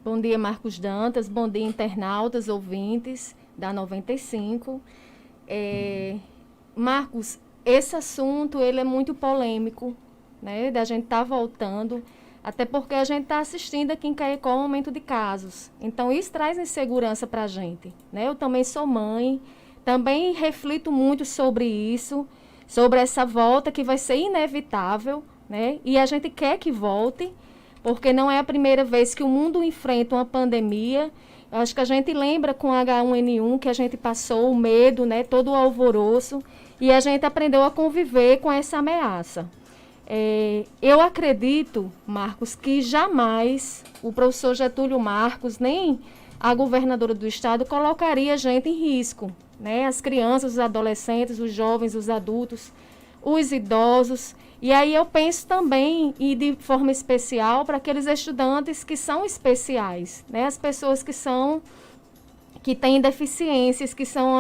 Bom dia, Marcos Dantas. Bom dia, internautas, ouvintes da 95. Marcos, esse assunto ele é muito polêmico, né? Da gente estar voltando, até porque a gente está assistindo aqui em Caicó um aumento de casos. Então, isso traz insegurança para a gente, né? Eu também sou mãe, também reflito muito sobre isso, sobre essa volta que vai ser inevitável, né? E a gente quer que volte, porque não é a primeira vez que o mundo enfrenta uma pandemia. Eu acho que a gente lembra com H1N1 que a gente passou o medo, né, todo o alvoroço, e a gente aprendeu a conviver com essa ameaça. Eu acredito, Marcos, que jamais o professor Getúlio Marcos, nem a governadora do estado, colocaria a gente em risco, né? As crianças, os adolescentes, os jovens, os adultos, os idosos. E aí eu penso também, e de forma especial, para aqueles estudantes que são especiais, né? As pessoas que têm deficiências, que são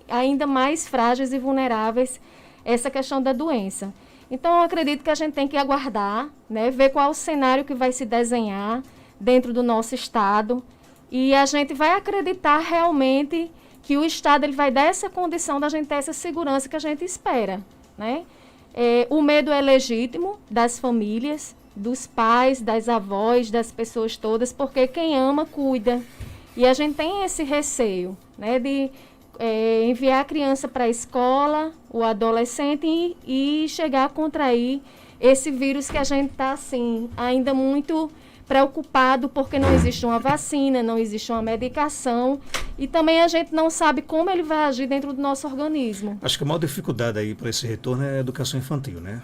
ainda mais frágeis e vulneráveis a essa questão da doença. Então, eu acredito que a gente tem que aguardar, né? Ver qual o cenário que vai se desenhar dentro do nosso estado, e a gente vai acreditar realmente que o estado ele vai dar essa condição da gente ter essa segurança que a gente espera, né? O medo é legítimo das famílias, dos pais, das avós, das pessoas todas, porque quem ama, cuida. E a gente tem esse receio, né, de enviar a criança para a escola, o adolescente, e chegar a contrair esse vírus que a gente está, assim, ainda muito preocupado, porque não existe uma vacina, não existe uma medicação, e também a gente não sabe como ele vai agir dentro do nosso organismo. Acho que a maior dificuldade aí para esse retorno é a educação infantil, né?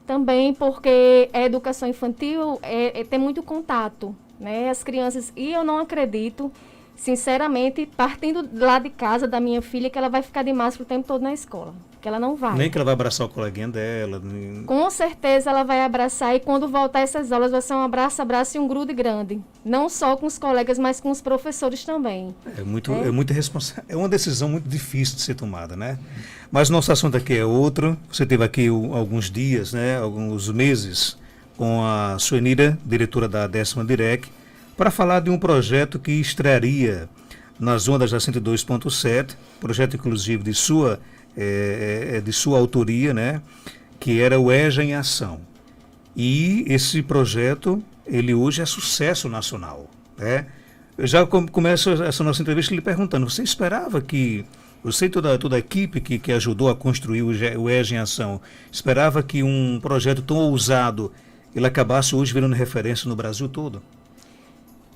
Também porque a educação infantil tem muito contato, né? As crianças, e eu não acredito, sinceramente, partindo lá de casa da minha filha, que ela vai ficar de máscara o tempo todo na escola, que ela não vai. Nem que ela vai abraçar o coleguinha dela. Com certeza ela vai abraçar, e quando voltar essas aulas vai ser um abraço e um grude grande. Não só com os colegas, mas com os professores também. É muito responsável. É uma decisão muito difícil de ser tomada, né? Mas nosso assunto aqui é outro. Você teve aqui alguns dias, né? Alguns meses com a Suenira, diretora da 10ª DIREC, para falar de um projeto que estrearia nas ondas da 102.7, projeto inclusive de sua autoria, né, que era o EJA em Ação. E esse projeto, ele hoje é sucesso nacional, né? Eu já começo essa nossa entrevista lhe perguntando, você esperava que, você e toda a equipe que ajudou a construir o EJA em Ação, esperava que um projeto tão ousado, ele acabasse hoje virando referência no Brasil todo?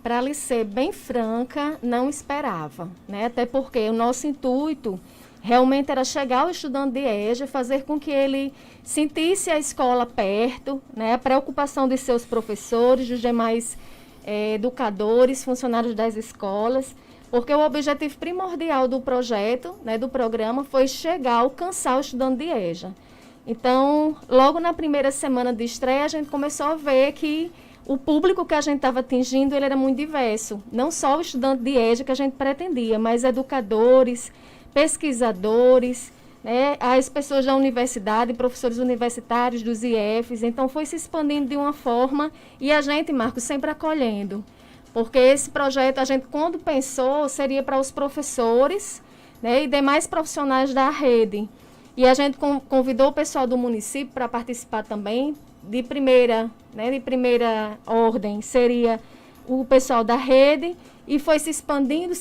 Para lhe ser bem franca, não esperava, né? Até porque o nosso intuito realmente era chegar ao estudante de EJA, fazer com que ele sentisse a escola perto, né? A preocupação de seus professores, dos demais educadores, funcionários das escolas, porque o objetivo primordial do projeto, né, do programa, foi chegar, alcançar o estudante de EJA. Então, logo na primeira semana de estreia, a gente começou a ver que o público que a gente estava atingindo, ele era muito diverso. Não só o estudante de EJA que a gente pretendia, mas educadores, pesquisadores, né, as pessoas da universidade, professores universitários, dos IFs. Então, foi se expandindo de uma forma, e a gente, Marcos, sempre acolhendo. Porque esse projeto, a gente, quando pensou, seria para os professores, né, e demais profissionais da rede. E a gente convidou o pessoal do município para participar também. De primeira ordem seria o pessoal da rede, e foi se expandindo,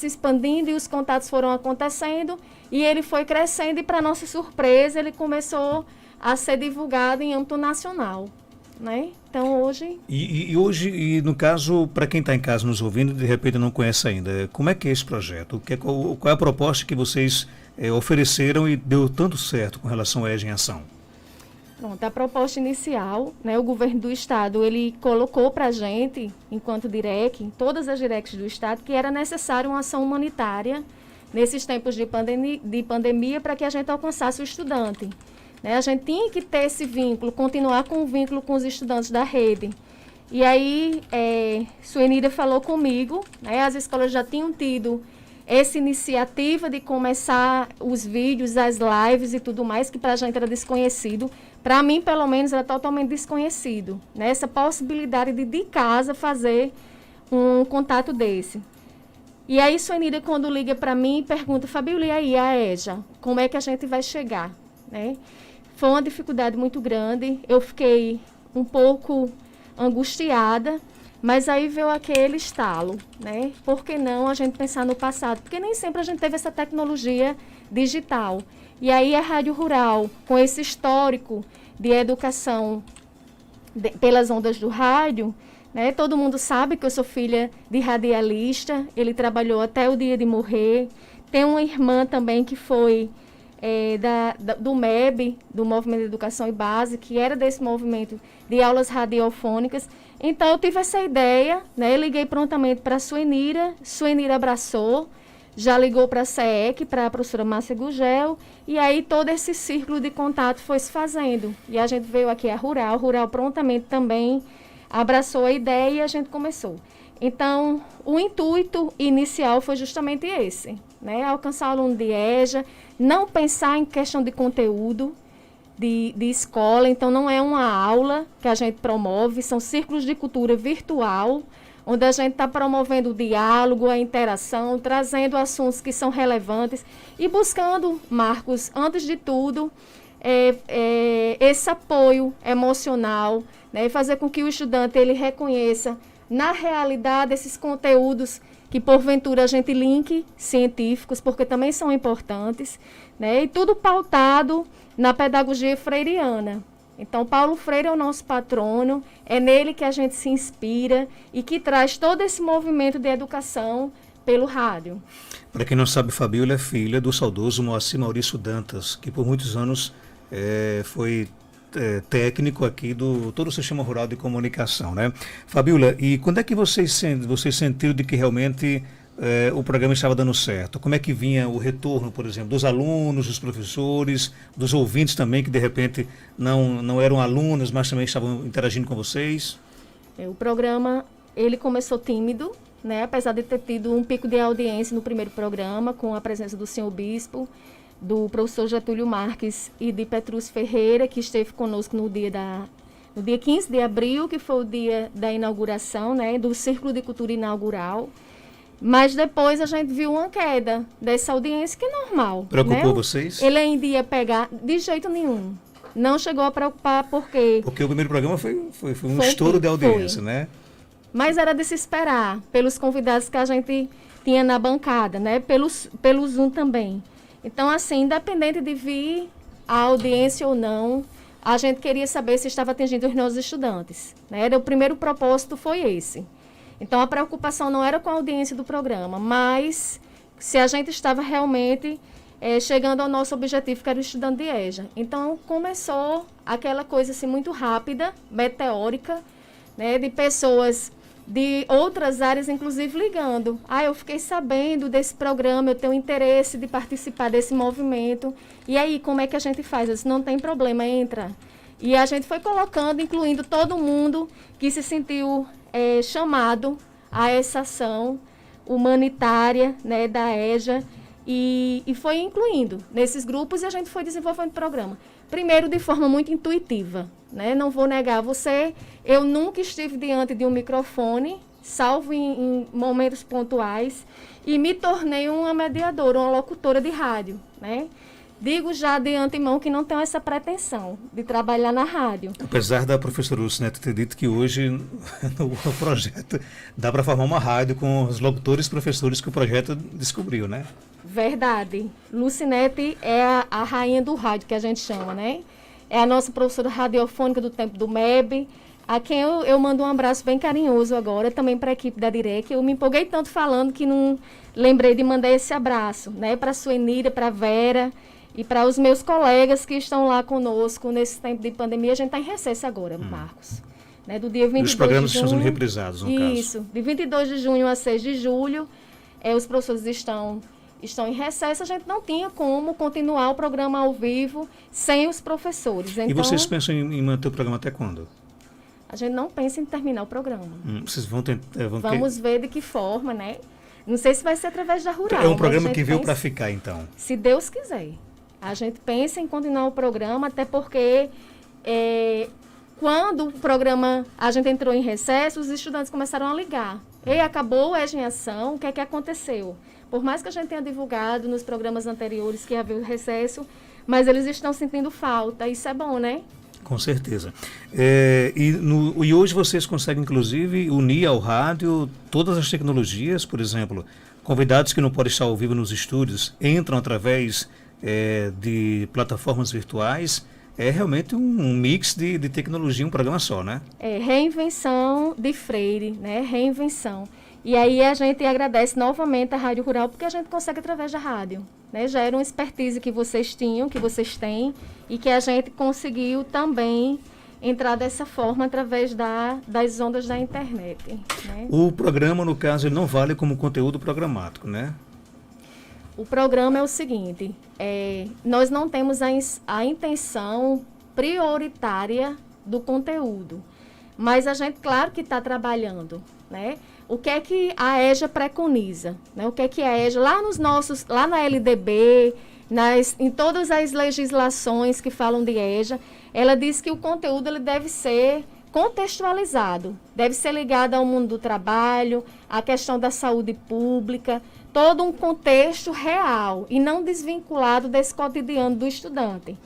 e os contatos foram acontecendo, e ele foi crescendo, e para nossa surpresa ele começou a ser divulgado em âmbito nacional, né? Então hoje... E no caso, para quem está em casa nos ouvindo, de repente não conhece ainda, como é que é esse projeto? Qual é a proposta que vocês ofereceram e deu tanto certo com relação ao EJA em Ação? Pronto, a proposta inicial, né, o governo do estado, ele colocou para a gente, enquanto DIREC, em todas as DIRECs do estado, que era necessário uma ação humanitária nesses tempos de pandemia para que a gente alcançasse o estudante. Né, a gente tinha que ter esse vínculo, continuar com o vínculo com os estudantes da rede. E aí, Suenira falou comigo, né, as escolas já tinham tido essa iniciativa de começar os vídeos, as lives e tudo mais, que para a gente era desconhecido. Para mim, pelo menos, era totalmente desconhecido, né? Essa possibilidade de casa fazer um contato desse. E aí, Suenira, quando liga para mim, pergunta, Fabíola, e aí, a EJA, como é que a gente vai chegar? Né? Foi uma dificuldade muito grande, eu fiquei um pouco angustiada, mas aí veio aquele estalo, né? Por que não a gente pensar no passado? Porque nem sempre a gente teve essa tecnologia digital. E aí a Rádio Rural, com esse histórico de educação pelas ondas do rádio, né? Todo mundo sabe que eu sou filha de radialista, ele trabalhou até o dia de morrer. Tem uma irmã também que foi do MEB, do Movimento de Educação e Base, que era desse movimento de aulas radiofônicas. Então, eu tive essa ideia, né? Liguei prontamente para a Suenira abraçou, já ligou para a SEEC, para a professora Márcia Gugel, e aí todo esse círculo de contato foi se fazendo. E a gente veio aqui a Rural prontamente também abraçou a ideia e a gente começou. Então, o intuito inicial foi justamente esse, né? Alcançar o aluno de EJA, não pensar em questão de conteúdo, de escola, então não é uma aula que a gente promove, são círculos de cultura virtual, onde a gente está promovendo o diálogo, a interação, trazendo assuntos que são relevantes e buscando, Marcos, antes de tudo, esse apoio emocional, né, e fazer com que o estudante ele reconheça na realidade esses conteúdos que porventura a gente linke científicos, porque também são importantes, né, e tudo pautado na pedagogia freiriana. Então, Paulo Freire é o nosso patrono, é nele que a gente se inspira e que traz todo esse movimento de educação pelo rádio. Para quem não sabe, Fabíola é filha do saudoso Moacir Maurício Dantas, que por muitos anos foi técnico aqui do todo o sistema rural de comunicação, né? Fabíola, e quando é que vocês sentiram de que realmente o programa estava dando certo? Como é que vinha o retorno, por exemplo, dos alunos, dos professores, dos ouvintes também, que de repente não eram alunos, mas também estavam interagindo com vocês? O programa, ele começou tímido, né? Apesar de ter tido um pico de audiência no primeiro programa, com a presença do senhor bispo, do professor Getúlio Marques e de Petrúcio Ferreira, que esteve conosco no dia 15 de abril, que foi o dia da inauguração, né? Do Círculo de Cultura Inaugural. Mas depois a gente viu uma queda dessa audiência, que é normal. Preocupou, né? vocês? Ele ainda ia pegar, de jeito nenhum. Não chegou a preocupar, porque... Porque o primeiro programa foi um estouro de audiência, né? Mas era de se esperar, pelos convidados que a gente tinha na bancada, né? Pelo Zoom também. Então, assim, independente de vir a audiência ou não, a gente queria saber se estava atingindo os nossos estudantes, né? O primeiro propósito foi esse. Então, a preocupação não era com a audiência do programa, mas se a gente estava realmente chegando ao nosso objetivo, que era o estudante de EJA. Então, começou aquela coisa assim, muito rápida, meteórica, né, de pessoas de outras áreas, inclusive, ligando. Eu fiquei sabendo desse programa, eu tenho interesse de participar desse movimento. E aí, como é que a gente faz? Eu disse, não tem problema, entra. E a gente foi colocando, incluindo todo mundo que se sentiu chamado a essa ação humanitária, né, da EJA, e foi incluindo nesses grupos e a gente foi desenvolvendo o programa. Primeiro, de forma muito intuitiva, né? Não vou negar eu nunca estive diante de um microfone, salvo em momentos pontuais, e me tornei uma mediadora, uma locutora de rádio, né? Digo já de antemão que não tenho essa pretensão de trabalhar na rádio. Apesar da professora Lucinete ter dito que hoje no projeto dá para formar uma rádio com os locutores e professores que o projeto descobriu, né? Verdade. Lucinete é a rainha do rádio, que a gente chama, né? É a nossa professora radiofônica do tempo do MEB, a quem eu mando um abraço bem carinhoso agora, também para a equipe da DIREC. Eu me empolguei tanto falando que não lembrei de mandar esse abraço, né? Para a Suenira, para a Vera e para os meus colegas que estão lá conosco nesse tempo de pandemia. A gente está em recesso agora, Marcos. Né? Do dia 22 de junho. Os programas estão sendo reprisados, no caso. Isso. De 22 de junho a 6 de julho, os professores estão em recesso. A gente não tinha como continuar o programa ao vivo sem os professores. Então, e vocês pensam em manter o programa até quando? A gente não pensa em terminar o programa. Vocês vão tentar... Vamos ver de que forma, né? Não sei se vai ser através da Rural. É um programa que veio para ficar, então. Se Deus quiser. A gente pensa em continuar o programa, até porque quando o programa, a gente entrou em recesso, os estudantes começaram a ligar. Ei, acabou o EJA em Ação, o que é que aconteceu? Por mais que a gente tenha divulgado nos programas anteriores que havia o recesso, mas eles estão sentindo falta. Isso é bom, né? Com certeza. E hoje vocês conseguem, inclusive, unir ao rádio todas as tecnologias, por exemplo, convidados que não podem estar ao vivo nos estúdios entram através de plataformas virtuais. É realmente um mix de tecnologia, um programa só, né? É, reinvenção de Freire, né? Reinvenção. E aí a gente agradece novamente a Rádio Rural, porque a gente consegue através da rádio, né? Já era uma expertise que vocês tinham, que vocês têm, e que a gente conseguiu também entrar dessa forma através das ondas da internet, né? O programa, no caso, ele não vale como conteúdo programático, né? O programa é o seguinte, nós não temos a intenção prioritária do conteúdo, mas a gente, claro que está trabalhando, né? O que é que a EJA preconiza, né? O que é que a EJA, lá na LDB, em todas as legislações que falam de EJA, ela diz que o conteúdo ele deve ser contextualizado, deve ser ligado ao mundo do trabalho, à questão da saúde pública, todo um contexto real e não desvinculado desse cotidiano do estudante.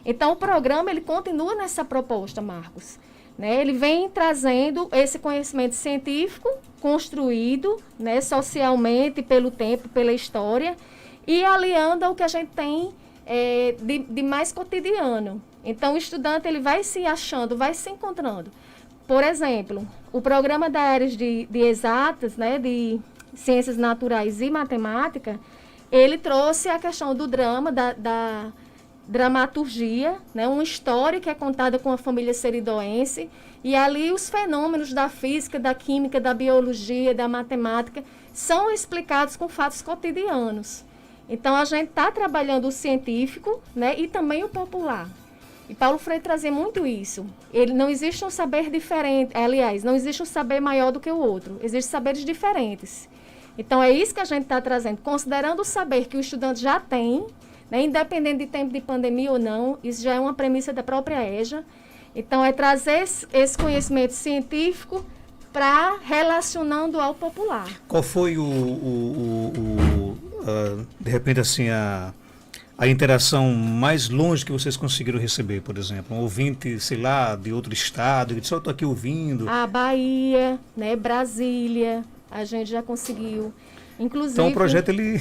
Então, o programa ele continua nessa proposta, Marcos. Né? Ele vem trazendo esse conhecimento científico construído, né, socialmente, pelo tempo, pela história, e aliando ao que a gente tem de mais cotidiano. Então, o estudante ele vai se achando, vai se encontrando. Por exemplo, o programa da áreas de exatas, né, de ciências naturais e matemática, ele trouxe a questão do drama, da dramaturgia, né, uma história que é contada com a família seridoense, e ali os fenômenos da física, da química, da biologia, da matemática, são explicados com fatos cotidianos. Então, a gente está trabalhando o científico, né, e também o popular. E Paulo Freire trazia muito isso. Não existe um saber diferente, aliás, não existe um saber maior do que o outro, existem saberes diferentes. Então, é isso que a gente está trazendo, considerando o saber que o estudante já tem, né, independente de tempo de pandemia ou não, isso já é uma premissa da própria EJA. Então, é trazer esse conhecimento científico para relacionando ao popular. Qual foi de repente, assim, a interação mais longe que vocês conseguiram receber, por exemplo? Um ouvinte, sei lá, de outro estado, que disse, eu estou aqui ouvindo. A Bahia, né, Brasília, a gente já conseguiu. Inclusive, então, o projeto, ele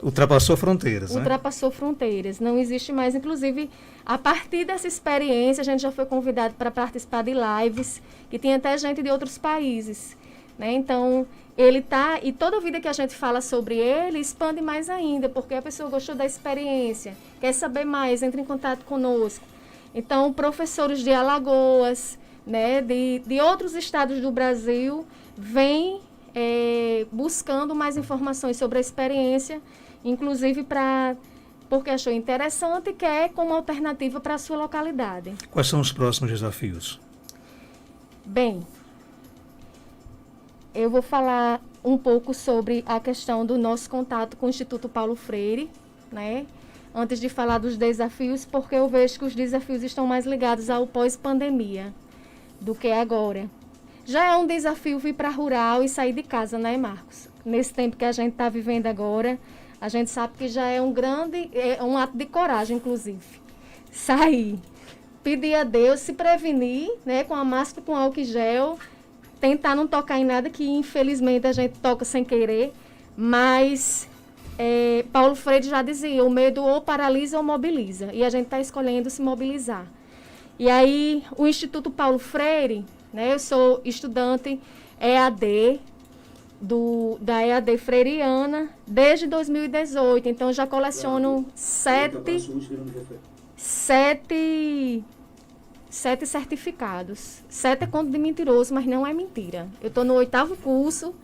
ultrapassou fronteiras, né? Ultrapassou fronteiras, não existe mais. Inclusive, a partir dessa experiência, a gente já foi convidado para participar de lives, que tem até gente de outros países, né? Então, ele tá, e toda vida que a gente fala sobre ele, expande mais ainda, porque a pessoa gostou da experiência, quer saber mais, entra em contato conosco. Então, professores de Alagoas, né, de outros estados do Brasil, vêm buscando mais informações sobre a experiência, inclusive porque achou interessante e quer como alternativa para a sua localidade. Quais são os próximos desafios? Bem, eu vou falar um pouco sobre a questão do nosso contato com o Instituto Paulo Freire, né? Antes de falar dos desafios, porque eu vejo que os desafios estão mais ligados ao pós-pandemia do que agora. Já é um desafio vir para rural e sair de casa, né, Marcos? Nesse tempo que a gente está vivendo agora, a gente sabe que já é um ato de coragem, inclusive. Sair, pedir a Deus, se prevenir, né, com a máscara, com álcool em gel, tentar não tocar em nada que, infelizmente, a gente toca sem querer, mas Paulo Freire já dizia, o medo ou paralisa ou mobiliza, e a gente está escolhendo se mobilizar. E aí, o Instituto Paulo Freire, né, eu sou estudante EAD, da EAD Freiriana, desde 2018, então já coleciono sete certificados. 7 é conto de mentiroso, mas não é mentira. Eu estou no 8º curso,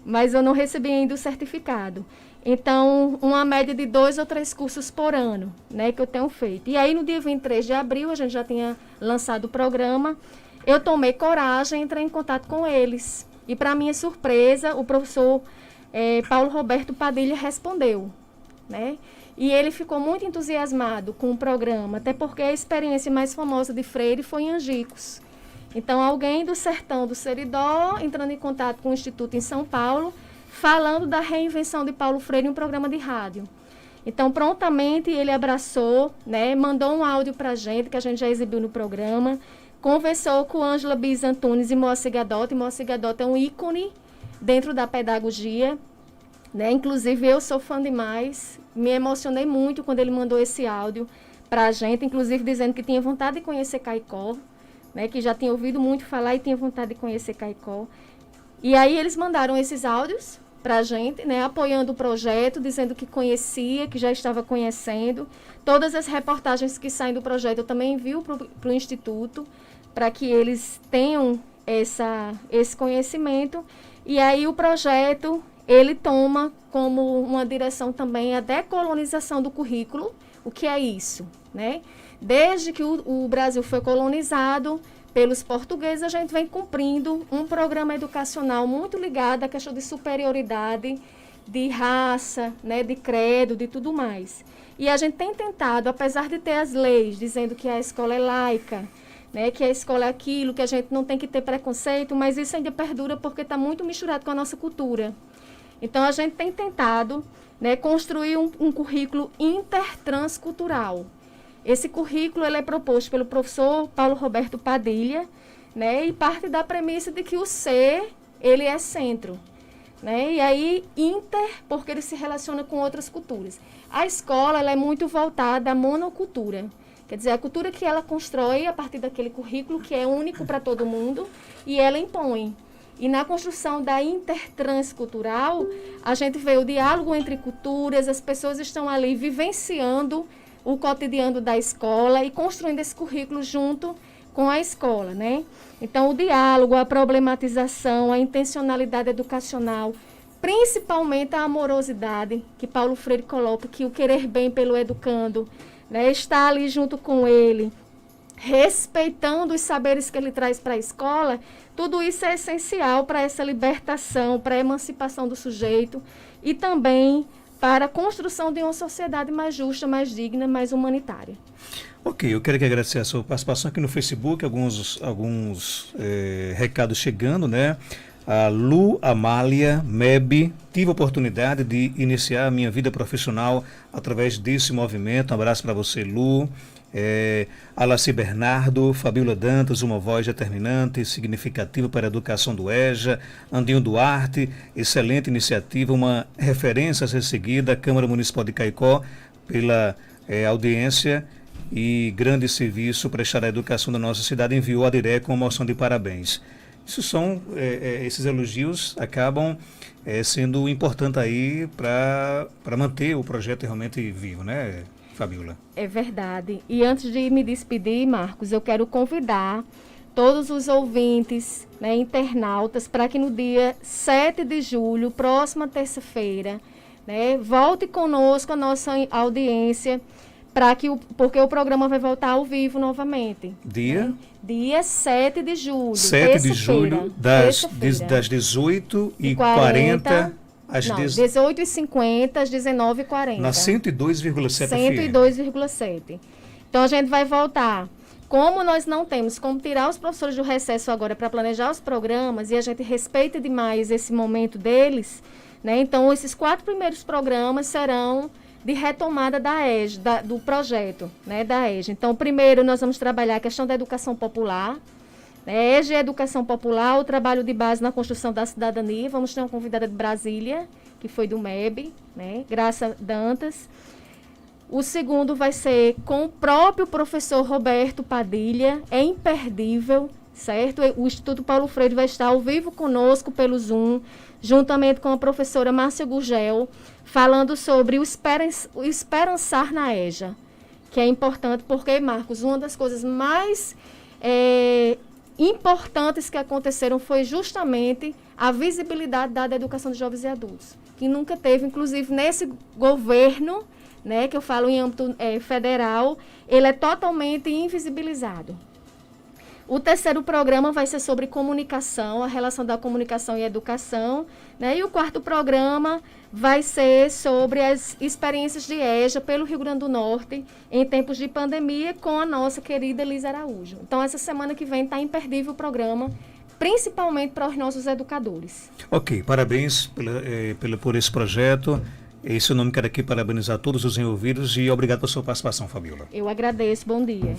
mas eu não recebi ainda o certificado. Então, uma média de 2 ou 3 cursos por ano, né, que eu tenho feito. E aí, no dia 23 de abril, a gente já tinha lançado o programa. Eu tomei coragem, entrei em contato com eles. E, para minha surpresa, o professor Paulo Roberto Padilha respondeu, né? E ele ficou muito entusiasmado com o programa, até porque a experiência mais famosa de Freire foi em Angicos. Então, alguém do sertão do Seridó entrando em contato com o Instituto em São Paulo, falando da reinvenção de Paulo Freire em um programa de rádio. Então, prontamente, ele abraçou, né, mandou um áudio para a gente, que a gente já exibiu no programa, conversou com Ângela Bis Antunes e Moacir Gadot. Moacir Gadot é um ícone dentro da pedagogia, né? Inclusive, eu sou fã demais, me emocionei muito quando ele mandou esse áudio para a gente, inclusive dizendo que tinha vontade de conhecer Caicó, né, que já tinha ouvido muito falar e tinha vontade de conhecer Caicó. E aí eles mandaram esses áudios para a gente, né, apoiando o projeto, dizendo que conhecia, que já estava conhecendo. Todas as reportagens que saem do projeto eu também envio para o Instituto, para que eles tenham esse conhecimento. E aí o projeto, ele toma como uma direção também a decolonização do currículo. O que é isso, né? Desde que o Brasil foi colonizado pelos portugueses, a gente vem cumprindo um programa educacional muito ligado à questão de superioridade, de raça, né, de credo, de tudo mais. E a gente tem tentado, apesar de ter as leis dizendo que a escola é laica, né, que a escola é aquilo, que a gente não tem que ter preconceito, mas isso ainda perdura porque está muito misturado com a nossa cultura. Então, a gente tem tentado, né, construir um currículo intertranscultural. Esse currículo ele é proposto pelo professor Paulo Roberto Padilha, né, e parte da premissa de que o ser, ele é centro. Né, e aí, inter, porque ele se relaciona com outras culturas. A escola ela é muito voltada à monocultura. Quer dizer, a cultura que ela constrói a partir daquele currículo que é único para todo mundo e ela impõe. E na construção da intertranscultural, a gente vê o diálogo entre culturas, as pessoas estão ali vivenciando o cotidiano da escola e construindo esse currículo junto com a escola, né? Então, o diálogo, a problematização, a intencionalidade educacional, principalmente a amorosidade, que Paulo Freire coloca, que o querer bem pelo educando, né, está ali junto com ele, respeitando os saberes que ele traz para a escola, tudo isso é essencial para essa libertação, para a emancipação do sujeito e também para a construção de uma sociedade mais justa, mais digna, mais humanitária. Ok, eu quero agradecer a sua participação aqui no Facebook, alguns recados chegando, né? A Lu Amália Meb, tive a oportunidade de iniciar a minha vida profissional através desse movimento. Um abraço para você, Lu. Alaci Bernardo, Fabíola Dantas, uma voz determinante e significativa para a educação do EJA. Andinho Duarte, excelente iniciativa, uma referência a ser seguida. A Câmara Municipal de Caicó, pela audiência e grande serviço prestar à educação da nossa cidade, enviou a DIRE com uma moção de parabéns. Esses elogios acabam sendo importantes aí para manter o projeto realmente vivo, né, Fabíola? É verdade. E antes de me despedir, Marcos, eu quero convidar todos os ouvintes, né, internautas, para que no dia 7 de julho, próxima terça-feira, né, volte conosco a nossa audiência, porque o programa vai voltar ao vivo novamente. Dia? Né? Dia 7 de julho. 7 de julho, das 18h40 às 18h50 às 19h40. Na 102,7 FM. 102,7. Então, a gente vai voltar. Como nós não temos como tirar os professores do recesso agora para planejar os programas, e a gente respeita demais esse momento deles, né? Então, esses 4 primeiros programas serão de retomada da EJA, do projeto, né, da EJA. Então, primeiro nós vamos trabalhar a questão da educação popular, né, EJA é educação popular, o trabalho de base na construção da cidadania. Vamos ter uma convidada de Brasília, que foi do MEB, né, Graça Dantas. O segundo vai ser com o próprio professor Roberto Padilha, é imperdível, certo? O Instituto Paulo Freire vai estar ao vivo conosco pelo Zoom, juntamente com a professora Márcia Gurgel, falando sobre o esperançar na EJA, que é importante porque, Marcos, uma das coisas mais importantes que aconteceram foi justamente a visibilidade dada à educação de jovens e adultos, que nunca teve, inclusive nesse governo, né, que eu falo em âmbito federal, ele é totalmente invisibilizado. O terceiro programa vai ser sobre comunicação, a relação da comunicação e educação, né? E o quarto programa vai ser sobre as experiências de EJA pelo Rio Grande do Norte em tempos de pandemia com a nossa querida Elisa Araújo. Então, essa semana que vem está imperdível o programa, principalmente para os nossos educadores. Ok, parabéns por esse projeto. Esse é o nome que quero aqui parabenizar todos os envolvidos e obrigado pela sua participação, Fabiola. Eu agradeço, bom dia.